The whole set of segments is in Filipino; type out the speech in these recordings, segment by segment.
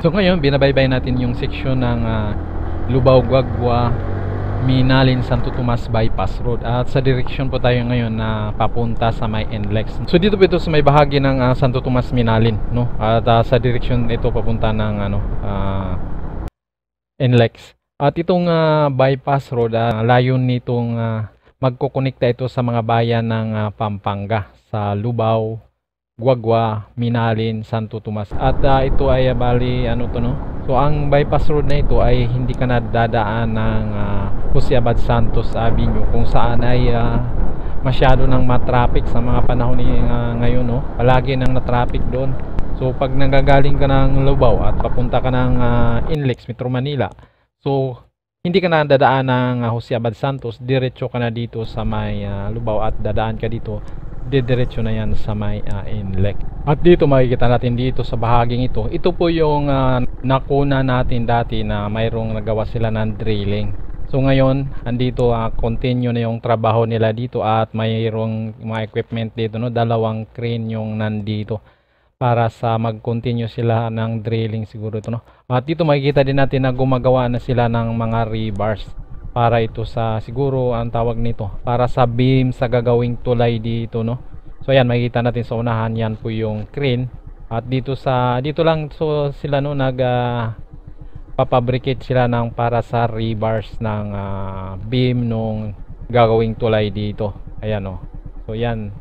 So ngayon, binabaybay natin yung section ng Lubao, Guagua, Minalin, Santo Tomas Bypass Road. At sa direksyon po tayo ngayon na papunta sa may NLEX. So dito po ito sa may bahagi ng Santo Tomas, Minalin, no? At sa direksyon ito papunta ng NLEX. At itong bypass road, layon nitong magkokonekta ito sa mga bayan ng Pampanga, sa Lubao, Guagua, Minalin, Santo Tomas. At ito ay bali So ang bypass road na ito ay hindi ka na dadaan ng Jose Abad Santos Avenue, kung saan ay masyado nang matraffic sa mga panahon ngayon, no? Palagi nang na-traffic doon. So pag nanggagaling ka ng Lubao at papunta ka ng NLEX, Metro Manila, so hindi ka na dadaan ng Jose Abad Santos, diretso ka na dito sa may Lubao at dadaan ka dito, diretso na yan sa may NLEX. At dito makikita natin dito sa bahaging ito po yung nakuna natin dati na mayroong nagawa sila ng drilling. So ngayon andito continue na yung trabaho nila dito at mayroong mga equipment dito, no? Dalawang crane yung nandito para sa mag-continue sila ng drilling siguro ito, no? At dito makikita din natin na gumagawa na sila ng mga rebars para ito sa, siguro ang tawag nito, para sa beam sa gagawing tulay dito, no? So ayan, makikita natin sa unahan, yan po yung crane. At dito lang so sila, no, papabricate sila ng para sa rebars ng beam nung gagawing tulay dito. Ayan, no. So yan,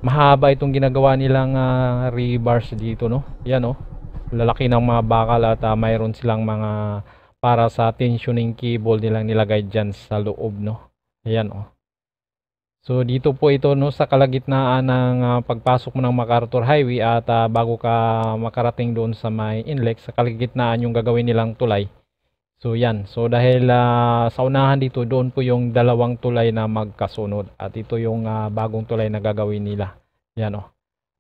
mahaba itong ginagawa nilang rebars dito, no. Yan, no, lalaki ng mga bakal at mayroon silang mga para sa tensioning cable nilang nilagay dyan sa loob, no. Ayan, oh. So dito po ito, no, sa kalagitnaan ng pagpasok mo ng MacArthur Highway at bago ka makarating doon sa may NLEX, sa kalagitnaan yung gagawin nilang tulay. So yan, so dahil sa unahan dito, doon po yung dalawang tulay na magkasunod at ito yung bagong tulay na gagawin nila. Yan, oh.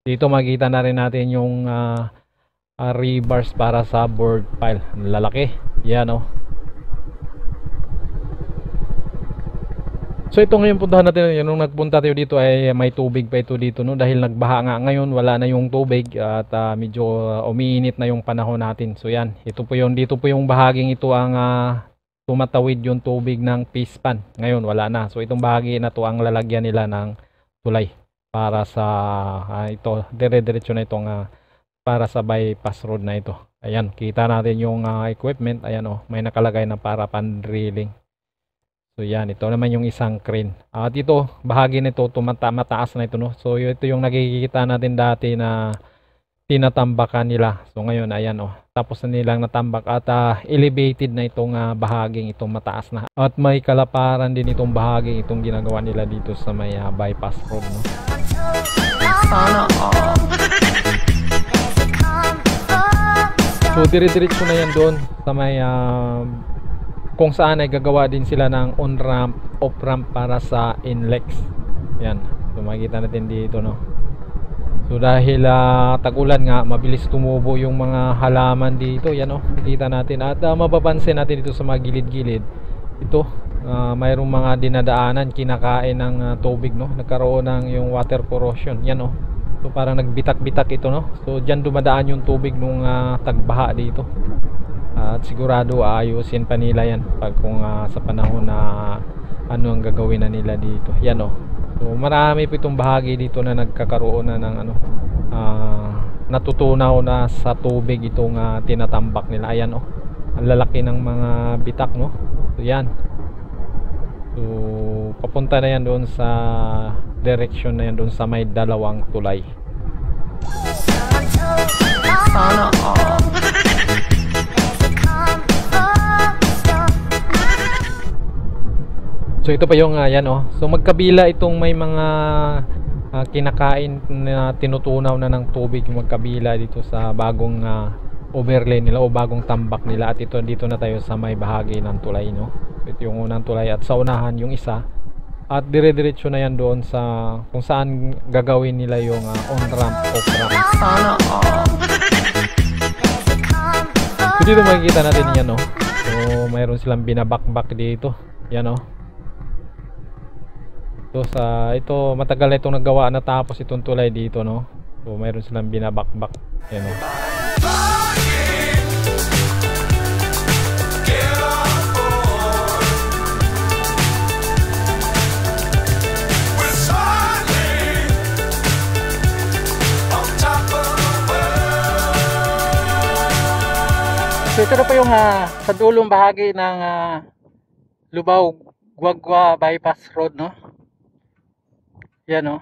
Dito makita na rin natin yung rebars para sa board pile, lalaki. Yan, oh. So ito ngayon puntahan natin, nung nagpunta tayo dito ay may tubig pa ito dito, no, dahil nagbaha nga ngayon, wala na yung tubig at medyo umiinit na yung panahon natin. So yan, ito po yung, dito po yung bahaging ito ang tumatawid yung tubig ng pispan. Ngayon wala na. So itong bahagi na to ang lalagyan nila ng tulay para sa ito, dire-diretso na itong para sa bypass road na ito. Ayan, kita natin yung equipment. Ayan, oh, may nakalagay na para pan-drilling. So yan, ito naman yung isang crane. At ito, bahagi nito mataas na ito, no. So ito yung nakikita natin dati na tinatambakan nila. So ngayon, ayan, oh, tapos na nilang natambak at elevated na itong bahaging itong mataas na. At may kalaparan din itong bahaging itong ginagawa nila dito sa may bypass road, no. Sana all. So dire-diretso na yan doon sa may kung saan ay gagawa din sila ng on-ramp, off-ramp para sa NLEX. Yan, so makikita natin dito, no. So dahil tag-ulan nga, mabilis tumubo yung mga halaman dito. Yan, oh, makikita natin at mapapansin natin dito sa mga gilid-gilid. Ito, mayroong mga dinadaanan, kinakain ng tubig, no. Nagkaroon ng yung water corrosion. Yan, oh. So parang nagbitak-bitak ito, no. So diyan dumadaan yung tubig nung tagbaha dito. At sigurado ayusin pa nila yan pag kung sa panahon na ano ang gagawin na nila dito. Yan, oh. So marami po itong bahagi dito na nagkakaroon na ng natutunaw na sa tubig itong tinatambak nila. Ayan, oh. Ang lalaki ng mga bitak, no. So yan. So papunta na yan doon sa direction na yan doon sa may dalawang tulay. Sana all. So ito pa yung yan oh. So magkabila itong may mga kinakain na tinutunaw na ng tubig yung magkabila dito sa bagong overlay nila o bagong tambak nila. At ito dito na tayo sa may bahagi ng tulay, no. Ito yung unang tulay at sa unahan yung isa. At dire-diretso na yan doon sa kung saan gagawin nila yung on-ramp, off-ramp. Sana all. So dito makikita natin yan, no. So mayroon silang binabakbak dito. Yan, no. So ito matagal na itong nagawa na tapos itong tulay dito, no. So mayroon silang binabakbak. Yan, no. So ito na po yung sa dulong bahagi ng Lubao-Guagua Bypass Road, no. Yan, no.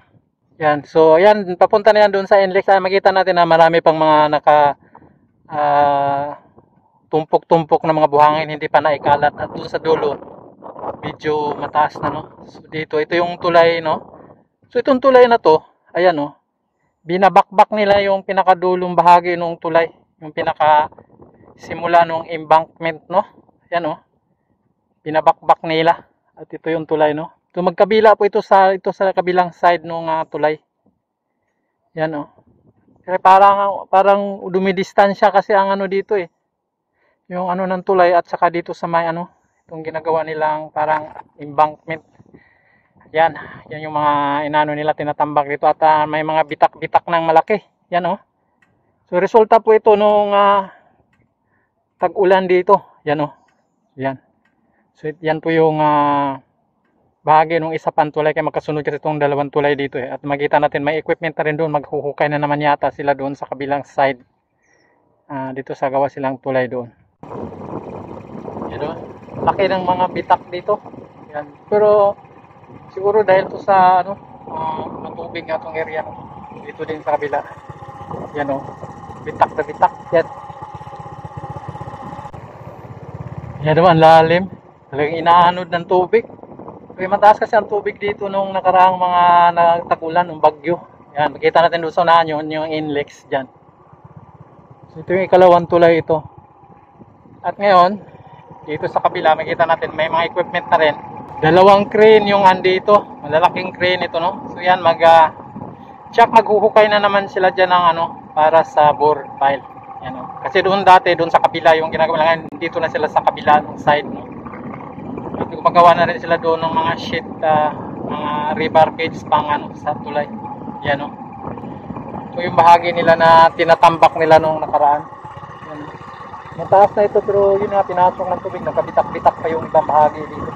Yan. So ayan, papunta na yan doon sa NLEX. Makita natin na marami pang mga tumpok-tumpok na mga buhangin hindi pa naikalat. At doon sa dulo medyo mataas na, no. So dito, ito yung tulay, no. So itong tulay na to, ayan, no. Binabakbak nila yung pinakadulong bahagi ng tulay, yung pinaka simula nung embankment, no. Yan, oh. Binabakbak nila. At ito yung tulay, no. So magkabila po ito sa kabilang side nung tulay. Yan, oh. Kaya parang dumidistansya kasi ang dito eh. Yung ng tulay at saka dito sa may itong ginagawa nilang parang embankment. Yan yung mga nila tinatambak dito at may mga bitak-bitak ng malaki. Yan, oh. So resulta po ito nung tag-ulan dito. Yan, oh. Yan. So yan po yung bahagi ng isa pang tulay, kaya magkasunod kasi itong dalawang tulay dito eh. At makita natin may equipment na rin doon, maghuhukay na naman yata sila doon sa kabilang side. Dito sa gawa silang tulay doon. Yan, oh. Laki ng mga bitak dito. Yan. Pero siguro dahil to sa matubig nga itong area, no? Dito din sa kabila. Yan, oh. Bitak na bitak. Yan. Yan naman, lalim. Talagang inaanod ng tubig. Kaya mataas kasi ang tubig dito nung nakaraang mga nagtagulan, ng bagyo. Yan, makita natin doon sa unahan yun, yung NLEX dyan. So ito yung ikalawang tulay ito. At ngayon, dito sa kabila, makita natin may mga equipment na rin. Dalawang crane yung andito. Malalaking crane ito, no? So yan, maghuhukay na naman sila dyan ng para sa bore pile. Yan, no? Kasi doon dati, doon sa kabila yung ginagawa lang, dito na sila sa kabila ng side, no? At gumagawa na rin sila doon ng mga sheet, mga rebar cage pang sa tulay. Yan, no? Ito yung bahagi nila na tinatambak nila nung nakaraan. Yan. Mataas na ito pero yun nga, pinasok ng tubig, nakabitak-bitak pa yung ibang bahagi dito.